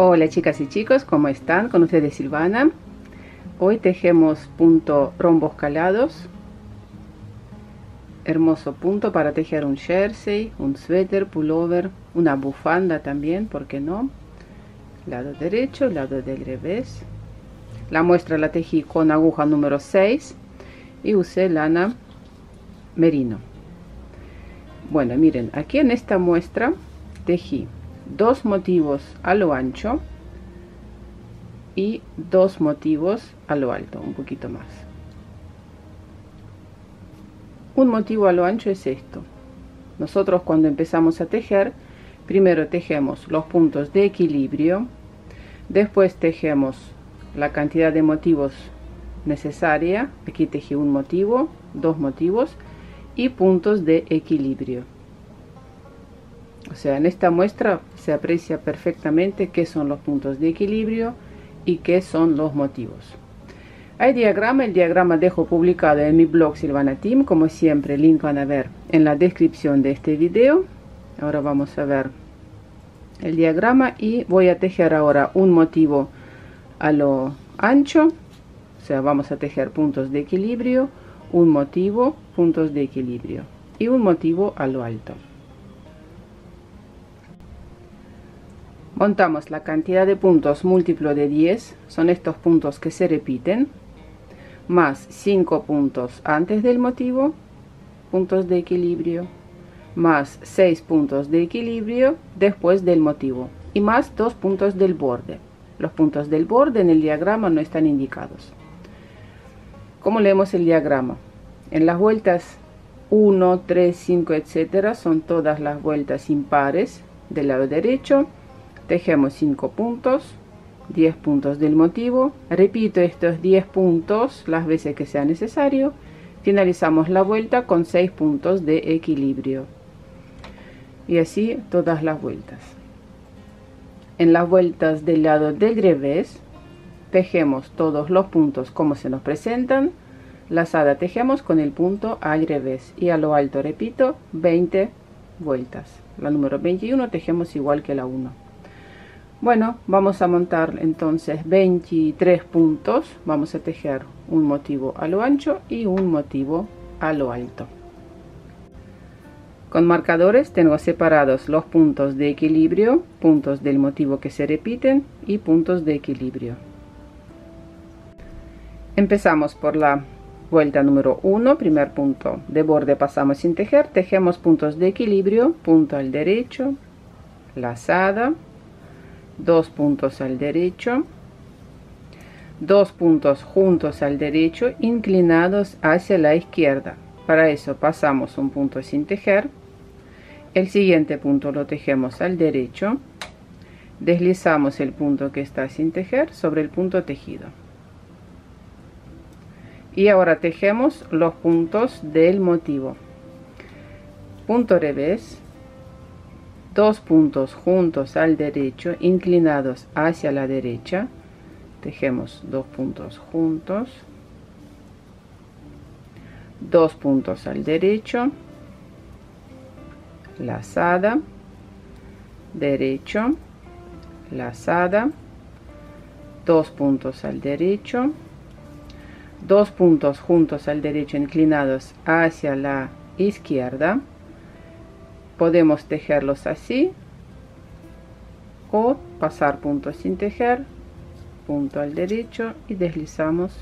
Hola chicas y chicos, ¿cómo están? Con ustedes Silvana. Hoy tejemos punto rombos calados. Hermoso punto para tejer un jersey, un suéter, pullover, una bufanda también, ¿por qué no? Lado derecho, lado del revés. La muestra la tejí con aguja número 6 y usé lana merino. Bueno, miren, aquí en esta muestra tejí dos motivos a lo ancho y dos motivos a lo alto, un poquito más. Un motivo a lo ancho es esto. Nosotros cuando empezamos a tejer, primero tejemos los puntos de equilibrio, después tejemos la cantidad de motivos necesaria. Aquí tejí un motivo, dos motivos y puntos de equilibrio. O sea, en esta muestra se aprecia perfectamente qué son los puntos de equilibrio y qué son los motivos. Hay diagrama, el diagrama dejo publicado en mi blog Silvana Team, como siempre el link van a ver en la descripción de este video. Ahora vamos a ver el diagrama y voy a tejer ahora un motivo a lo ancho, o sea, vamos a tejer puntos de equilibrio, un motivo, puntos de equilibrio y un motivo a lo alto. Montamos la cantidad de puntos múltiplo de 10, son estos puntos que se repiten, más 5 puntos antes del motivo, puntos de equilibrio, más 6 puntos de equilibrio después del motivo y más 2 puntos del borde. Los puntos del borde en el diagrama no están indicados. ¿Cómo leemos el diagrama? En las vueltas 1, 3, 5, etc. son todas las vueltas impares del lado derecho. Tejemos 5 puntos, 10 puntos del motivo, repito estos 10 puntos las veces que sea necesario, finalizamos la vuelta con 6 puntos de equilibrio y así todas las vueltas. En las vueltas del lado del revés tejemos todos los puntos como se nos presentan, lazada tejemos con el punto al revés y a lo alto repito 20 vueltas, la número 21 tejemos igual que la 1. Bueno, vamos a montar entonces 23 puntos, vamos a tejer un motivo a lo ancho y un motivo a lo alto. Con marcadores tengo separados los puntos de equilibrio, puntos del motivo que se repiten y puntos de equilibrio. Empezamos por la vuelta número 1, primer punto de borde pasamos sin tejer, tejemos puntos de equilibrio, punto al derecho, lazada, 2 puntos al derecho, 2 puntos juntos al derecho inclinados hacia la izquierda. Para eso pasamos un punto sin tejer, el siguiente punto lo tejemos al derecho, deslizamos el punto que está sin tejer sobre el punto tejido y ahora tejemos los puntos del motivo. Punto revés, 2 puntos juntos al derecho inclinados hacia la derecha, tejemos 2 puntos juntos, 2 puntos al derecho, lazada, derecho, lazada, 2 puntos al derecho, 2 puntos juntos al derecho inclinados hacia la izquierda. Podemos tejerlos así o pasar puntos sin tejer, punto al derecho y deslizamos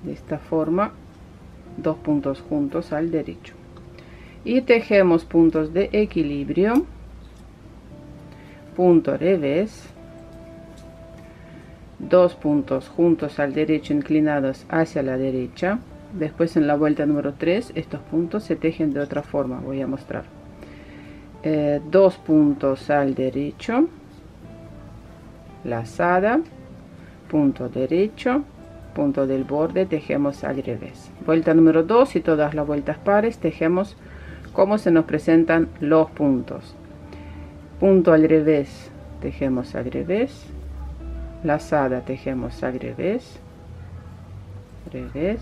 de esta forma 2 puntos juntos al derecho y tejemos puntos de equilibrio, punto revés, 2 puntos juntos al derecho inclinados hacia la derecha. Después en la vuelta número 3 estos puntos se tejen de otra forma, voy a mostrar. 2 puntos al derecho, lazada, punto derecho, punto del borde, tejemos al revés. Vuelta número 2 y todas las vueltas pares tejemos como se nos presentan los puntos. Punto al revés, tejemos al revés, lazada tejemos al revés, revés,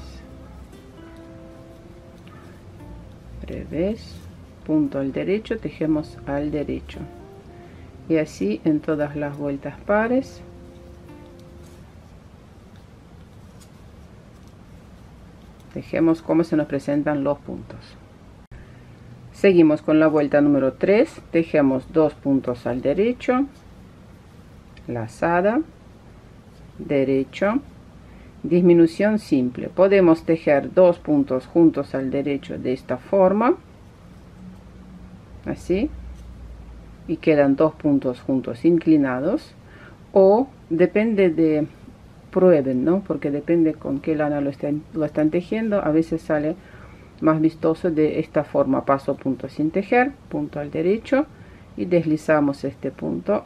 revés, punto al derecho, tejemos al derecho y así en todas las vueltas pares. Dejemos cómo se nos presentan los puntos. Seguimos con la vuelta número 3, tejemos 2 puntos al derecho, lazada, derecho, disminución simple. Podemos tejer 2 puntos juntos al derecho de esta forma, así, y quedan 2 puntos juntos inclinados, o depende de, prueben, ¿no? Porque depende con qué lana lo están tejiendo, a veces sale más vistoso de esta forma. Paso punto sin tejer, punto al derecho y deslizamos este punto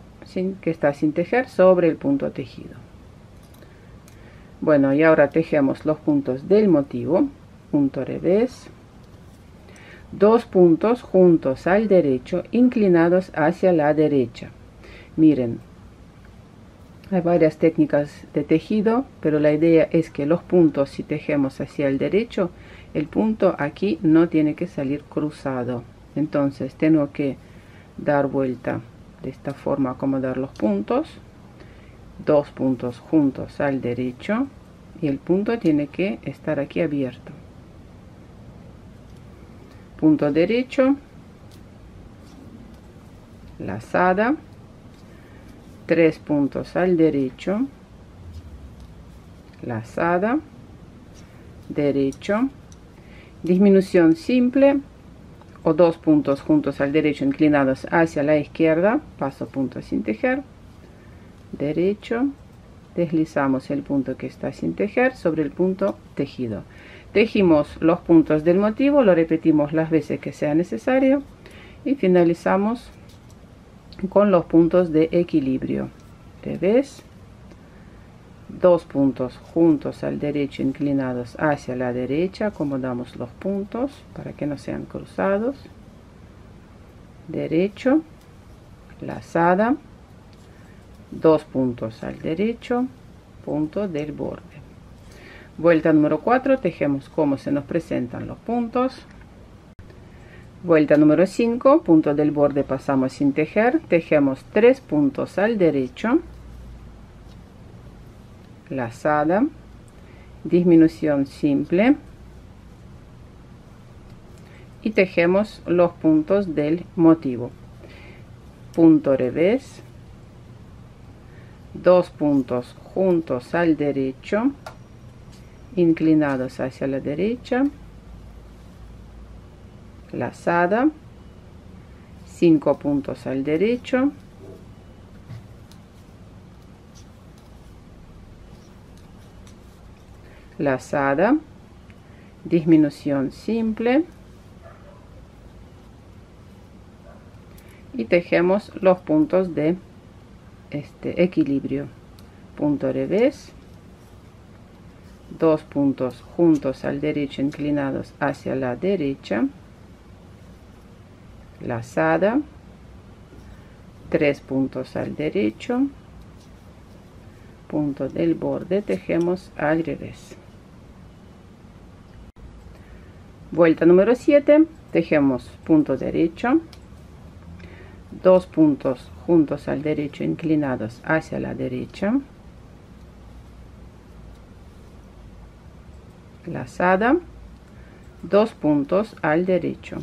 que está sin tejer sobre el punto tejido. Bueno, y ahora tejemos los puntos del motivo, punto revés, 2 puntos juntos al derecho inclinados hacia la derecha. Miren, hay varias técnicas de tejido, pero la idea es que los puntos, si tejemos hacia el derecho, el punto aquí no tiene que salir cruzado. Entonces tengo que dar vuelta de esta forma, acomodar los puntos, 2 puntos juntos al derecho, y el punto tiene que estar aquí abierto. Punto derecho, lazada, 3 puntos al derecho, lazada, derecho, disminución simple o 2 puntos juntos al derecho inclinados hacia la izquierda, paso punto sin tejer, derecho, deslizamos el punto que está sin tejer sobre el punto tejido. Tejimos los puntos del motivo, lo repetimos las veces que sea necesario y finalizamos con los puntos de equilibrio. Revés, 2 puntos juntos al derecho inclinados hacia la derecha, acomodamos los puntos para que no sean cruzados, derecho, lazada, 2 puntos al derecho, punto del borde. Vuelta número 4, tejemos como se nos presentan los puntos. Vuelta número 5, punto del borde pasamos sin tejer, tejemos 3 puntos al derecho, lazada, disminución simple y tejemos los puntos del motivo. Punto revés, 2 puntos juntos al derecho, inclinados hacia la derecha, lazada, 5 puntos al derecho, lazada, disminución simple y tejemos los puntos de equilibrio. Punto revés, 2 puntos juntos al derecho inclinados hacia la derecha, lazada, 3 puntos al derecho, punto del borde, tejemos al revés. Vuelta número 7, tejemos punto derecho, 2 puntos juntos al derecho inclinados hacia la derecha, lazada, 2 puntos al derecho,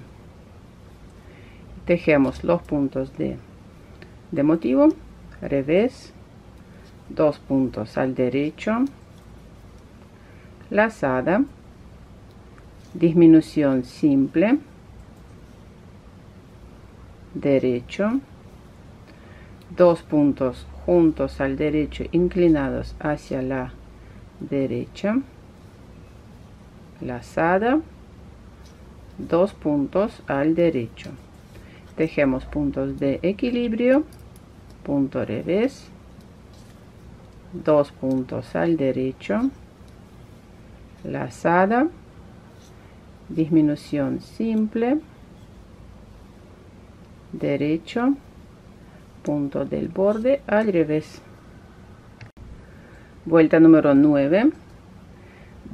tejemos los puntos de motivo, revés, 2 puntos al derecho, lazada, disminución simple, derecho, 2 puntos juntos al derecho inclinados hacia la derecha, lazada, 2 puntos al derecho, tejemos puntos de equilibrio, punto revés, 2 puntos al derecho, lazada, disminución simple, derecho, punto del borde al revés. Vuelta número 9,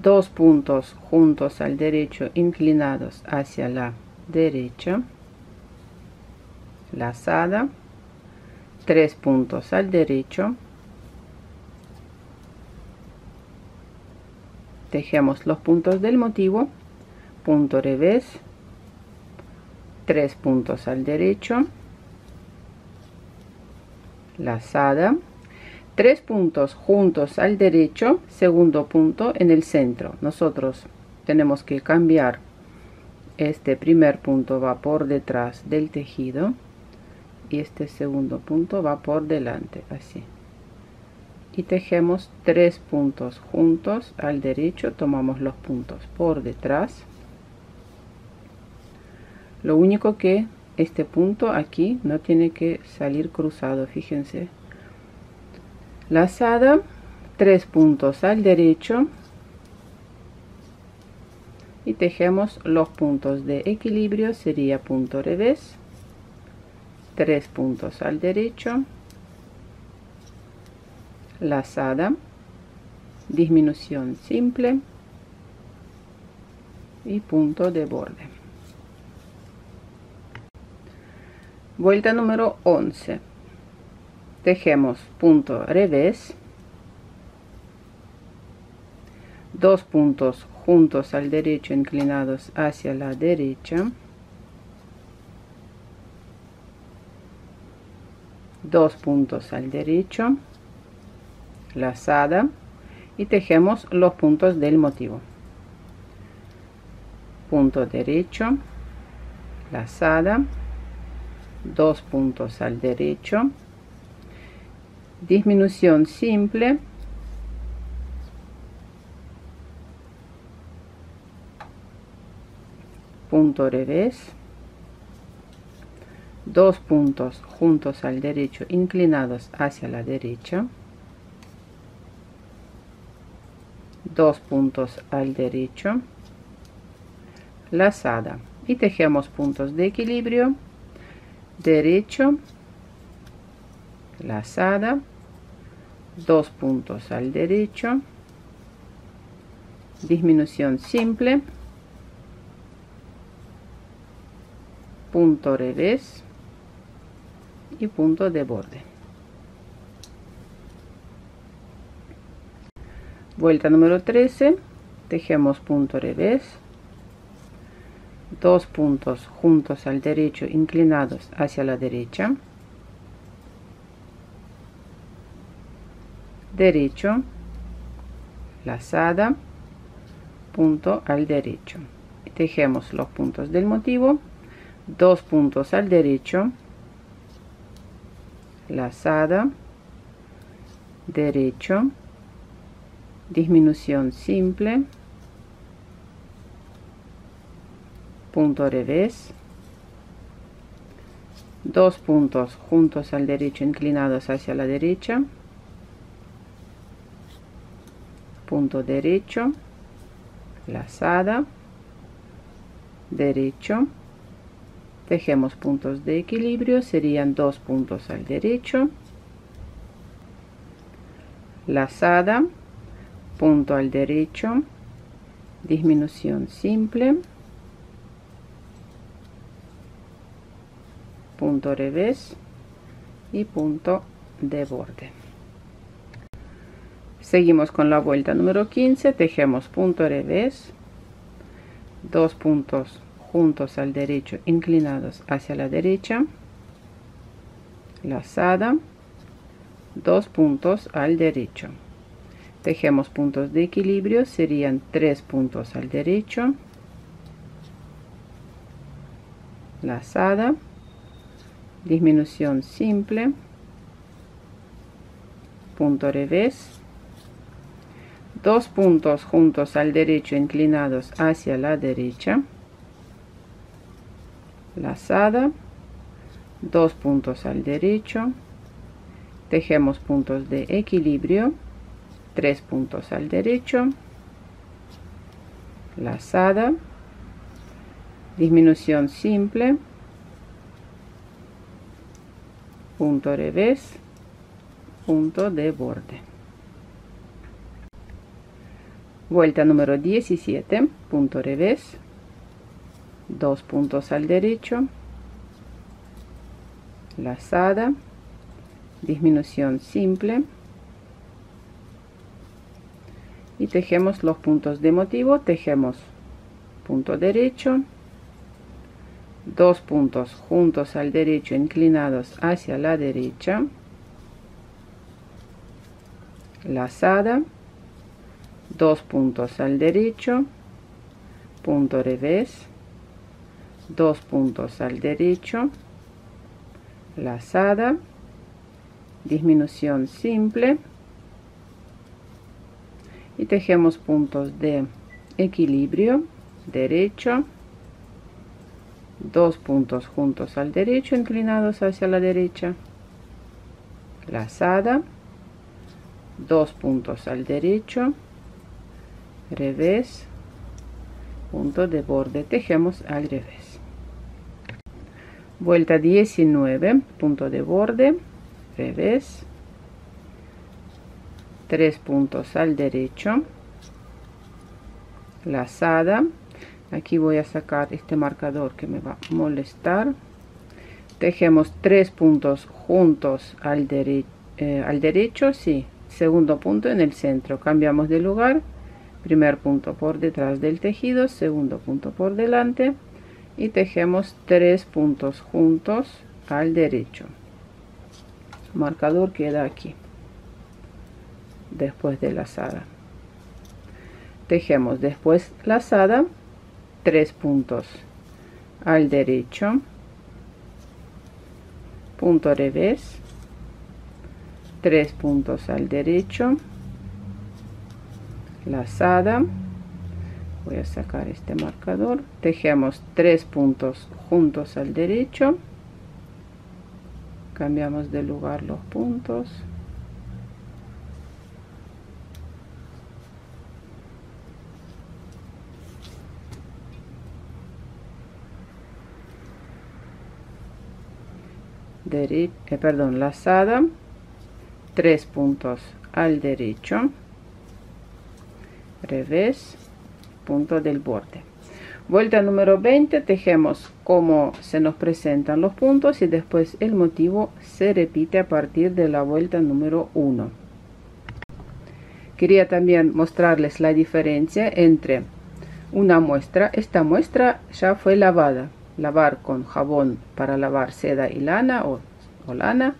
2 puntos juntos al derecho inclinados hacia la derecha, lazada, 3 puntos al derecho, tejemos los puntos del motivo, punto revés, 3 puntos al derecho, lazada, 3 puntos juntos al derecho, segundo punto en el centro. Nosotros tenemos que cambiar, este primer punto va por detrás del tejido y este segundo punto va por delante, así, y tejemos 3 puntos juntos al derecho, tomamos los puntos por detrás. Lo único que este punto aquí no tiene que salir cruzado, fíjense. Lazada, 3 puntos al derecho y tejemos los puntos de equilibrio, sería punto revés, 3 puntos al derecho, lazada, disminución simple y punto de borde. Vuelta número 11. Tejemos punto revés, 2 puntos juntos al derecho inclinados hacia la derecha, 2 puntos al derecho, lazada, y tejemos los puntos del motivo, punto derecho, lazada, 2 puntos al derecho, disminución simple, punto revés, 2 puntos juntos al derecho inclinados hacia la derecha, 2 puntos al derecho, lazada, y tejemos puntos de equilibrio, derecho, lazada, 2 puntos al derecho, disminución simple, punto revés y punto de borde. Vuelta número 13, tejemos punto revés, 2 puntos juntos al derecho inclinados hacia la derecha, derecho, lazada, punto al derecho, y tejemos los puntos del motivo, 2 puntos al derecho, lazada, derecho, disminución simple, punto revés, 2 puntos juntos al derecho inclinados hacia la derecha, punto derecho, lazada, derecho, tejemos puntos de equilibrio, serían 2 puntos al derecho, lazada, punto al derecho, disminución simple, punto revés y punto de borde. Seguimos con la vuelta número 15, tejemos punto revés, 2 puntos juntos al derecho inclinados hacia la derecha, lazada, 2 puntos al derecho, tejemos puntos de equilibrio, serían 3 puntos al derecho, lazada, disminución simple, punto revés, 2 puntos juntos al derecho inclinados hacia la derecha, lazada, 2 puntos al derecho, tejemos puntos de equilibrio, 3 puntos al derecho, lazada, disminución simple, punto revés, punto de borde. Vuelta número 17, punto revés, 2 puntos al derecho, lazada, disminución simple y tejemos los puntos de motivo. Tejemos punto derecho, 2 puntos juntos al derecho inclinados hacia la derecha, lazada, 2 puntos al derecho, punto revés, 2 puntos al derecho, lazada, disminución simple y tejemos puntos de equilibrio derecho, 2 puntos juntos al derecho inclinados hacia la derecha, lazada, 2 puntos al derecho, revés, punto de borde, tejemos al revés. Vuelta 19, punto de borde, revés, 3 puntos al derecho, lazada. Aquí voy a sacar este marcador que me va a molestar. Tejemos 3 puntos juntos al derecho, sí, segundo punto en el centro, cambiamos de lugar, primer punto por detrás del tejido, segundo punto por delante y tejemos 3 puntos juntos al derecho. Marcador queda aquí después de lazada. Tejemos después lazada, 3 puntos al derecho, punto revés, 3 puntos al derecho, lazada. Voy a sacar este marcador, tejemos 3 puntos juntos al derecho, cambiamos de lugar los puntos, lazada, 3 puntos al derecho, revés, punto del borde. Vuelta número 20, tejemos como se nos presentan los puntos y después el motivo se repite a partir de la vuelta número 1. Quería también mostrarles la diferencia entre una muestra. Esta muestra ya fue lavada, lavar con jabón para lavar seda y lana o lana,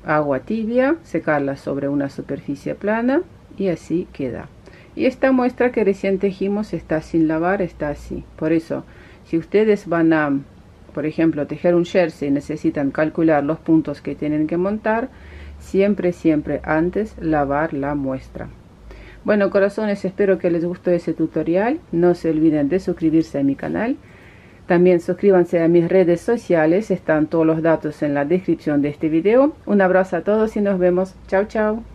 agua tibia, secarla sobre una superficie plana y así queda. Y esta muestra que recién tejimos está sin lavar, está así. Por eso, si ustedes van a, por ejemplo, tejer un jersey y necesitan calcular los puntos que tienen que montar, siempre antes lavar la muestra. Bueno, corazones, espero que les gustó ese tutorial. No se olviden de suscribirse a mi canal. También suscríbanse a mis redes sociales, están todos los datos en la descripción de este video. Un abrazo a todos y nos vemos. Chao, chao.